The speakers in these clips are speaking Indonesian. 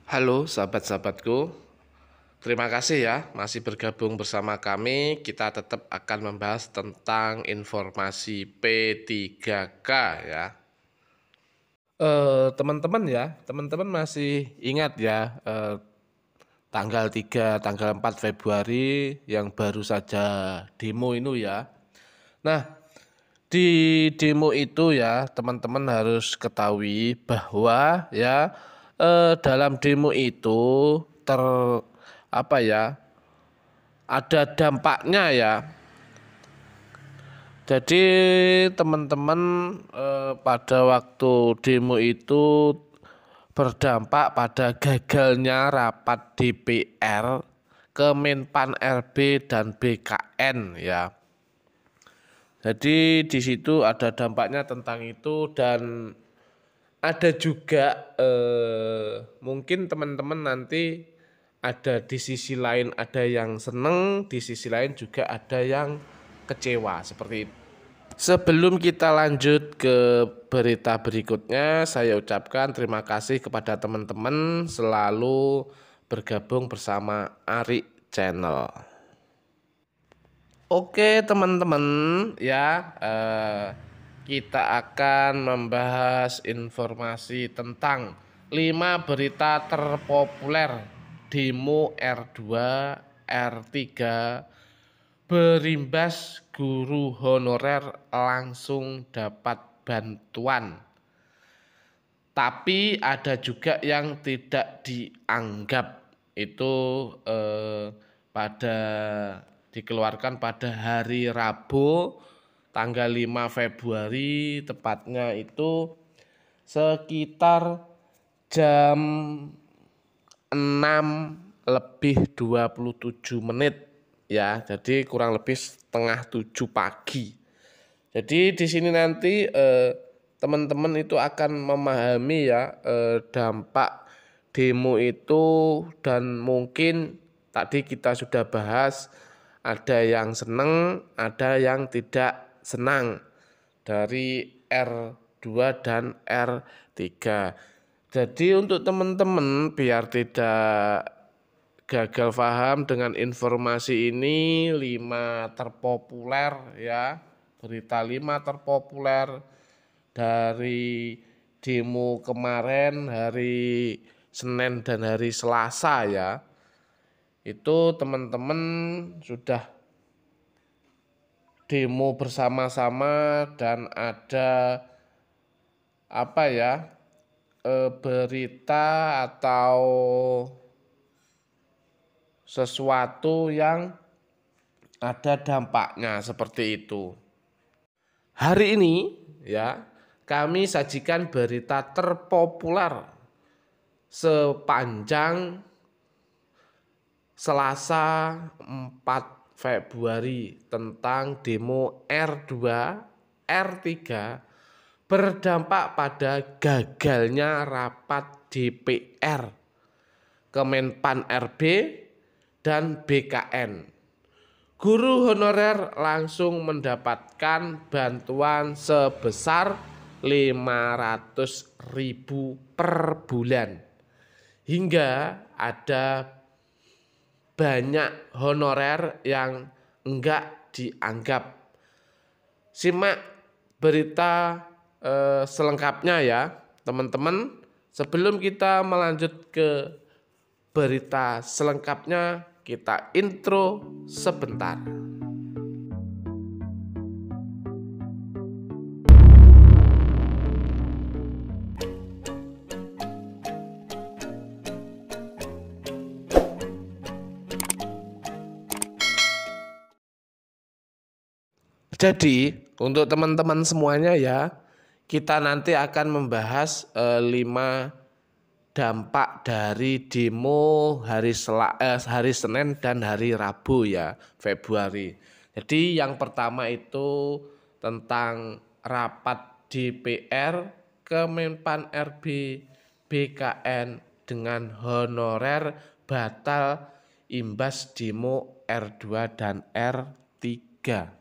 Halo sahabat-sahabatku, terima kasih ya masih bergabung bersama kami. Kita tetap akan membahas tentang informasi P3K ya. Teman-teman ya, teman-teman masih ingat ya tanggal 3, tanggal 4 Februari yang baru saja demo itu ya. Nah, di demo itu ya teman-teman harus ketahui bahwa ya dalam demo itu ter apa ya ada dampaknya ya. Jadi teman-teman pada waktu demo itu berdampak pada gagalnya rapat DPR, Kemenpan RB dan BKN ya. Jadi di situ ada dampaknya tentang itu dan ada juga mungkin teman-teman nanti ada di sisi lain ada yang seneng, di sisi lain juga ada yang kecewa seperti itu. Sebelum kita lanjut ke berita berikutnya, saya ucapkan terima kasih kepada teman-teman selalu bergabung bersama Ari Channel. Oke teman-teman ya, kita akan membahas informasi tentang 5 berita terpopuler demo R2 R3 berimbas guru honorer langsung dapat bantuan. Tapi ada juga yang tidak dianggap itu pada dikeluarkan pada hari Rabu tanggal 5 Februari tepatnya itu sekitar jam 6:27 ya. Jadi kurang lebih setengah 7 pagi. Jadi di sini nanti teman-teman itu akan memahami ya dampak demo itu dan mungkin tadi kita sudah bahas ada yang senang, ada yang tidak senang dari R2 dan R3. Jadi untuk teman-teman biar tidak gagal paham dengan informasi ini 5 terpopuler ya. Berita 5 terpopuler dari demo kemarin hari Senin dan hari Selasa ya. Itu teman-teman sudah demo bersama-sama dan ada apa ya berita atau sesuatu yang ada dampaknya seperti itu. Hari ini ya kami sajikan berita terpopuler sepanjang Selasa 4 Februari tentang demo R2 R3 berdampak pada gagalnya rapat DPR, Kemenpan RB dan BKN. Guru honorer langsung mendapatkan bantuan sebesar 500.000 per bulan. Hingga ada banyak honorer yang enggak dianggap. Simak berita selengkapnya ya teman-teman. Sebelum kita melanjut ke berita selengkapnya, kita intro sebentar. Jadi untuk teman-teman semuanya ya, kita nanti akan membahas 5 dampak dari demo hari Senin dan hari Rabu ya Februari. Jadi yang pertama itu tentang rapat DPR, Kemenpan RB, BKN dengan honorer batal imbas demo R2 dan R3.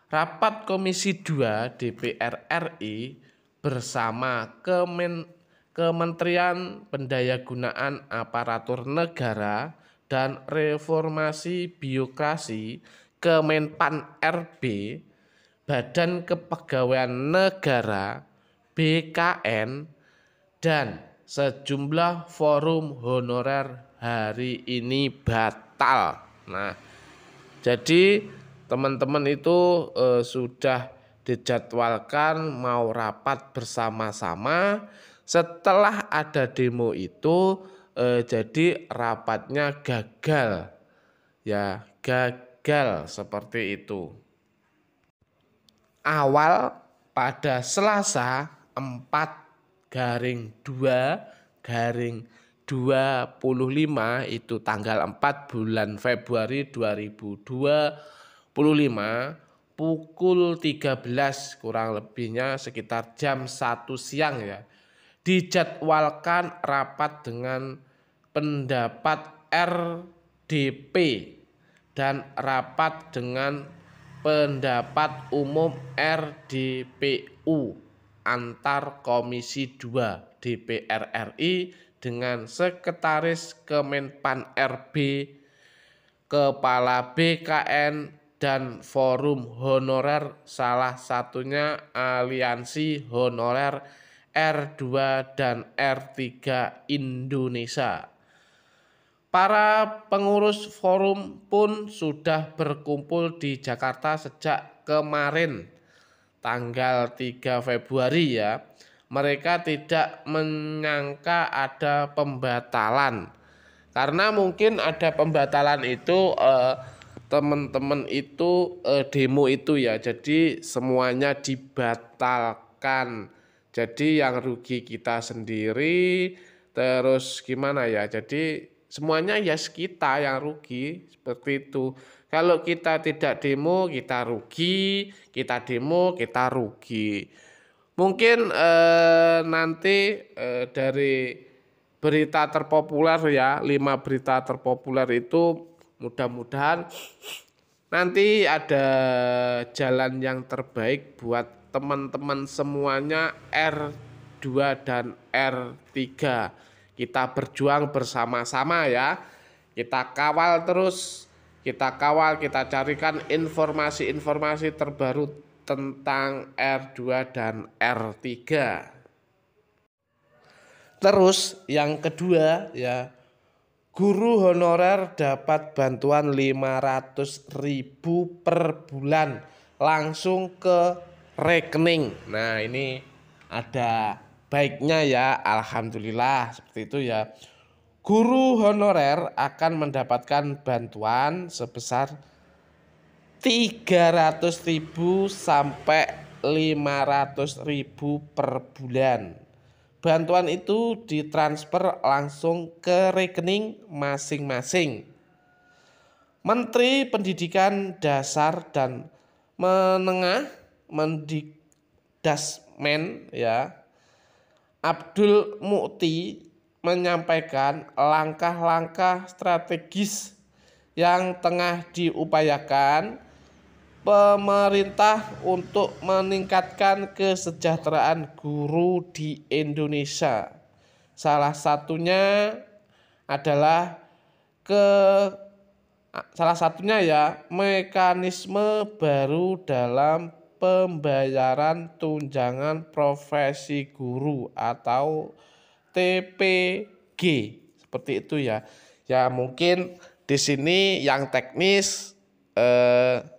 Rapat Komisi 2 DPR RI bersama Kementerian Pendayagunaan Aparatur Negara dan Reformasi Birokrasi Kemenpan RB, Badan Kepegawaian Negara BKN, dan sejumlah forum honorer hari ini batal. Nah, jadi teman-teman itu sudah dijadwalkan mau rapat bersama-sama. Setelah ada demo itu jadi rapatnya gagal. Ya, gagal seperti itu. Awal pada Selasa 4/2/25 itu tanggal 4 bulan Februari 2025 pukul 13 kurang lebihnya sekitar jam 1 siang ya, dijadwalkan rapat dengan pendapat RDP dan rapat dengan pendapat umum RDPU antar Komisi 2 DPR RI dengan Sekretaris Kemenpan RB, Kepala BKN, dan forum honorer, salah satunya Aliansi Honorer R2 dan R3 Indonesia. Para pengurus forum pun sudah berkumpul di Jakarta sejak kemarin tanggal 3 Februari ya. Mereka tidak menyangka ada pembatalan. Karena mungkin ada pembatalan itu teman-teman itu demo itu ya. Jadi semuanya dibatalkan. Jadi yang rugi kita sendiri, terus gimana ya? Jadi semuanya ya kita yang rugi seperti itu. Kalau kita tidak demo kita rugi, kita demo kita rugi. Mungkin nanti dari berita terpopuler ya, 5 berita terpopuler itu mudah-mudahan nanti ada jalan yang terbaik buat teman-teman semuanya R2 dan R3. Kita berjuang bersama-sama ya. Kita kawal terus, kita kawal, kita carikan informasi-informasi terbaru tentang R2 dan R3. Terus yang kedua ya, guru honorer dapat bantuan 500.000 per bulan langsung ke rekening. Nah, ini ada baiknya ya, alhamdulillah seperti itu ya. Guru honorer akan mendapatkan bantuan sebesar 300.000 sampai 500.000 per bulan. Bantuan itu ditransfer langsung ke rekening masing-masing. Menteri Pendidikan Dasar dan Menengah Mendikdasmen ya, Abdul Mukti menyampaikan langkah-langkah strategis yang tengah diupayakan pemerintah untuk meningkatkan kesejahteraan guru di Indonesia. Salah satunya ya mekanisme baru dalam pembayaran tunjangan profesi guru atau TPG seperti itu ya. Ya mungkin di sini yang teknis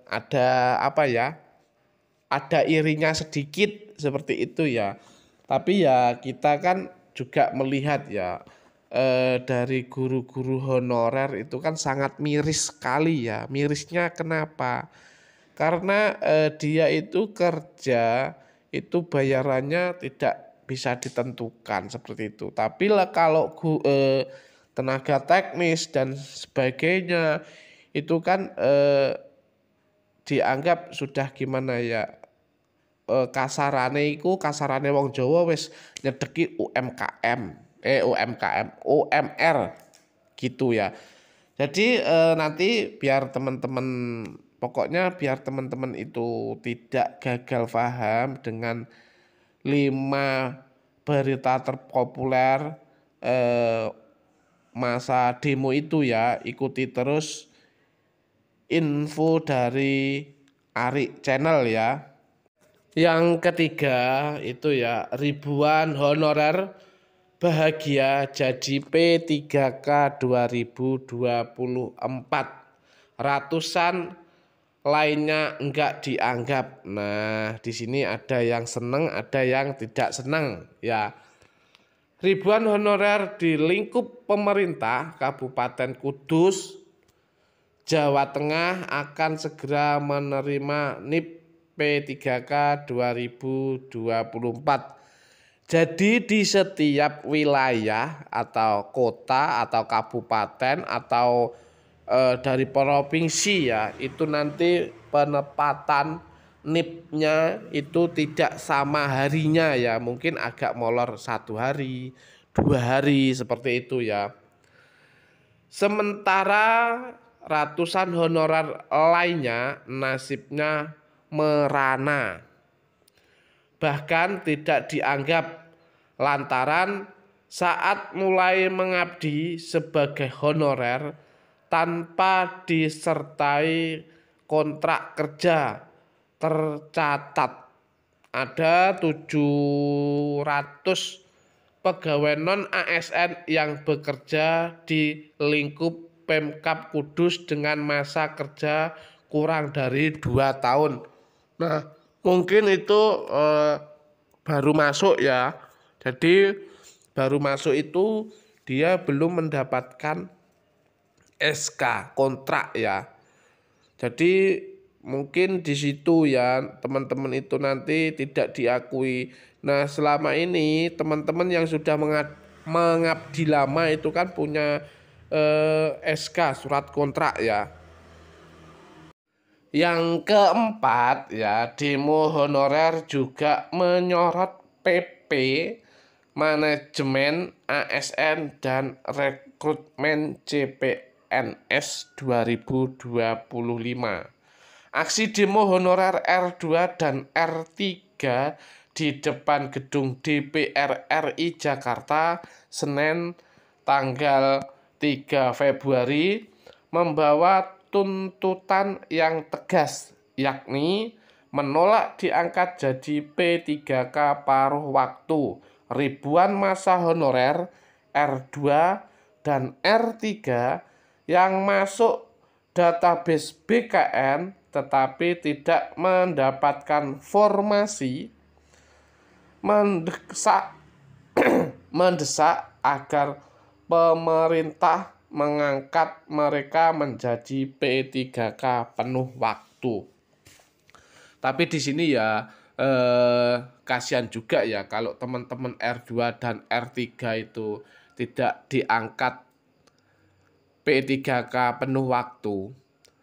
ada apa ya? Ada irinya sedikit seperti itu ya. Tapi ya kita kan juga melihat ya dari guru-guru honorer itu kan sangat miris sekali ya. Mirisnya kenapa? Karena dia itu kerja itu bayarannya tidak bisa ditentukan seperti itu. Tapi lah kalau tenaga teknis dan sebagainya itu kan dianggap sudah gimana ya, kasarane wong Jawa wis nyedeki UMR gitu ya. Jadi nanti biar teman-teman itu tidak gagal paham dengan 5 berita terpopuler masa demo itu ya. Ikuti terus info dari Ari Channel ya. Yang ketiga itu ya, ribuan honorer bahagia jadi P3K 2024. Ratusan lainnya enggak dianggap. Nah, di sini ada yang seneng, ada yang tidak seneng ya. Ribuan honorer di lingkup pemerintah Kabupaten Kudus, Jawa Tengah akan segera menerima NIP P3K 2024. Jadi di setiap wilayah atau kota atau kabupaten atau dari provinsi ya, itu nanti penempatan NIP-nya itu tidak sama harinya ya, mungkin agak molor 1 hari, 2 hari seperti itu ya. Sementara ratusan honorer lainnya nasibnya merana, bahkan tidak dianggap lantaran saat mulai mengabdi sebagai honorer tanpa disertai kontrak kerja tercatat ada 700 pegawai non ASN yang bekerja di lingkup Pemkab Kudus dengan masa kerja kurang dari 2 tahun. Nah, mungkin itu baru masuk ya. Jadi baru masuk itu dia belum mendapatkan SK kontrak ya. Jadi mungkin di situ ya teman-teman itu nanti tidak diakui. Nah, selama ini teman-teman yang sudah mengabdi lama itu kan punya SK surat kontrak ya. Yang keempat ya, demo honorer juga menyorot PP Manajemen ASN dan Rekrutmen CPNS 2025. Aksi demo honorer R2 dan R3 di depan gedung DPR RI Jakarta Senin tanggal 3 Februari membawa tuntutan yang tegas, yakni menolak diangkat jadi P3K paruh waktu ribuan masa honorer R2 dan R3 yang masuk database BKN tetapi tidak mendapatkan formasi, mendesak agar pemerintah mengangkat mereka menjadi P3K penuh waktu. Tapi di sini ya kasihan juga ya kalau teman-teman R2 dan R3 itu tidak diangkat P3K penuh waktu.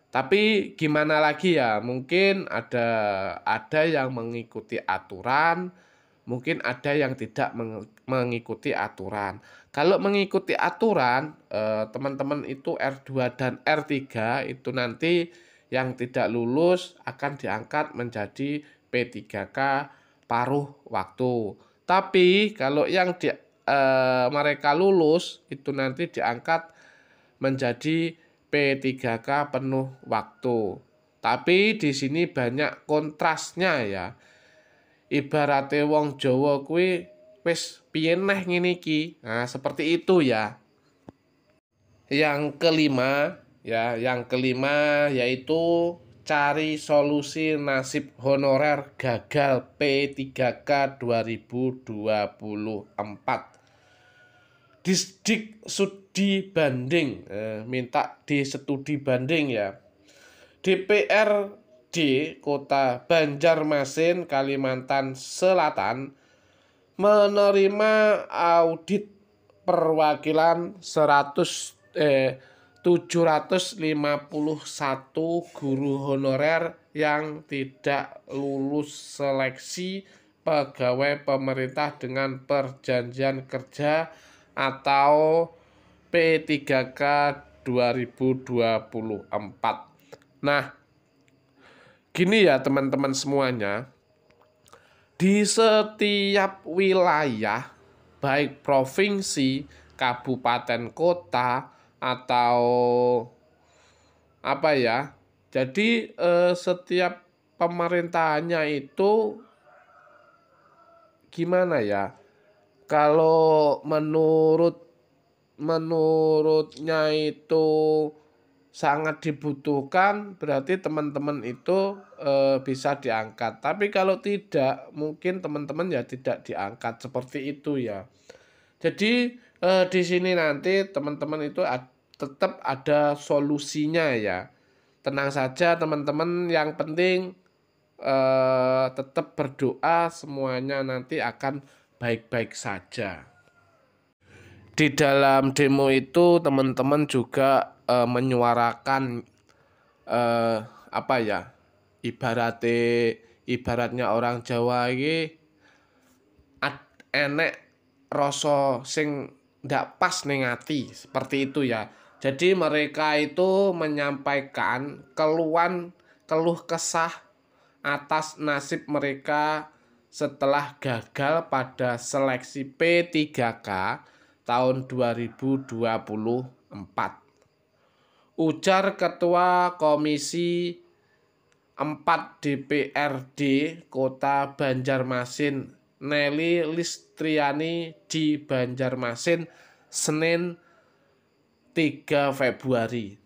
Tapi gimana lagi ya, mungkin ada yang mengikuti aturan, mungkin ada yang tidak mengikuti aturan. Kalau mengikuti aturan, teman-teman itu R2 dan R3 itu nanti yang tidak lulus akan diangkat menjadi P3K paruh waktu. Tapi kalau yang mereka lulus itu nanti diangkat menjadi P3K penuh waktu. Tapi di sini banyak kontrasnya ya. Ibaratnya wong Jawa kuwi wis piye neh ngene iki. Nah, seperti itu ya. Yang kelima yaitu cari solusi nasib honorer gagal P3K 2024. Disdik studi banding, minta studi banding ya. DPRD Kota Banjarmasin, Kalimantan Selatan menerima audit perwakilan 751 guru honorer yang tidak lulus seleksi pegawai pemerintah dengan perjanjian kerja atau P3K 2024. Nah, gini ya teman-teman semuanya, di setiap wilayah baik provinsi, kabupaten, kota, atau apa ya. Jadi setiap pemerintahannya itu gimana ya? Kalau menurutnya itu sangat dibutuhkan, berarti teman-teman itu bisa diangkat. Tapi kalau tidak, mungkin teman-teman ya tidak diangkat seperti itu ya. Jadi di sini nanti teman-teman itu tetap ada solusinya ya. Tenang saja teman-teman, yang penting tetap berdoa, semuanya nanti akan baik-baik saja. Di dalam demo itu teman-teman juga menyuarakan apa ya, ibaratnya orang Jawa ini enek rasa sing ndak pas ning ati, seperti itu ya. Jadi mereka itu menyampaikan keluh kesah atas nasib mereka setelah gagal pada seleksi P3K tahun 2024. Ujar Ketua Komisi 4 DPRD Kota Banjarmasin Nelly Listriani di Banjarmasin Senin 3 Februari.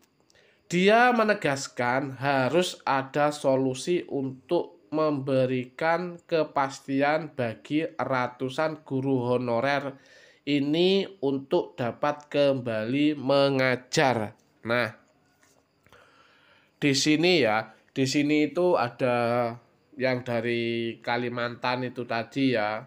Dia menegaskan harus ada solusi untuk memberikan kepastian bagi ratusan guru honorer ini untuk dapat kembali mengajar. Nah, di sini itu ada yang dari Kalimantan itu tadi ya,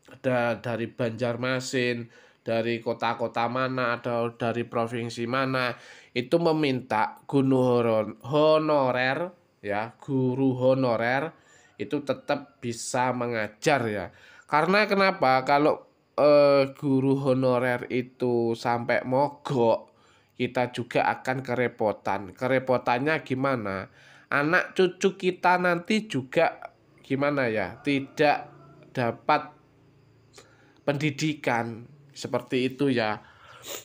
ada dari Banjarmasin, dari kota-kota mana, atau dari provinsi mana, itu meminta guru honorer ya, guru honorer itu tetap bisa mengajar ya. Karena kenapa? Kalau guru honorer itu sampai mogok, kita juga akan kerepotan. Kerepotannya gimana? Anak cucu kita nanti juga gimana ya? Tidak dapat pendidikan seperti itu ya.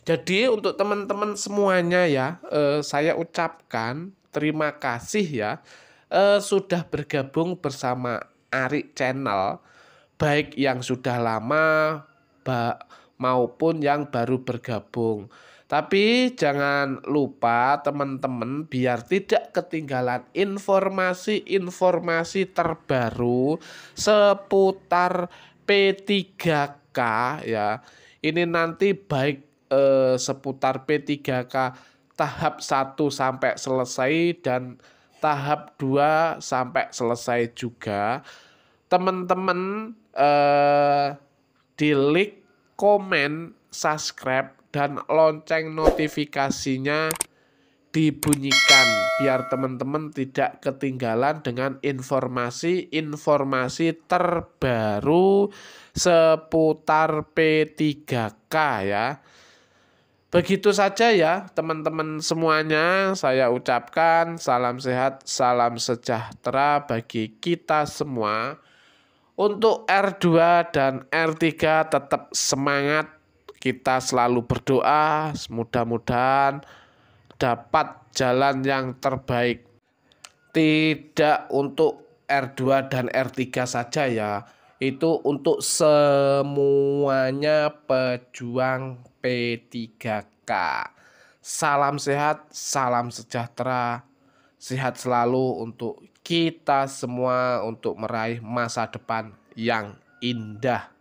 Jadi untuk teman-teman semuanya ya, saya ucapkan terima kasih ya sudah bergabung bersama Ari Channel, baik yang sudah lama maupun yang baru bergabung. Tapi jangan lupa teman-teman, biar tidak ketinggalan informasi-informasi terbaru seputar P3K ya. Ini nanti baik seputar P3K tahap 1 sampai selesai dan tahap 2 sampai selesai juga. Teman-teman di like, komen, subscribe, dan lonceng notifikasinya dibunyikan biar teman-teman tidak ketinggalan dengan informasi-informasi terbaru seputar P3K ya. Begitu saja ya teman-teman semuanya, saya ucapkan salam sehat, salam sejahtera bagi kita semua. Untuk R2 dan R3 tetap semangat, kita selalu berdoa, mudah-mudahan dapat jalan yang terbaik. Tidak untuk R2 dan R3 saja ya, itu untuk semuanya pejuang P3K. Salam sehat, salam sejahtera, sehat selalu untuk kita semua untuk meraih masa depan yang indah.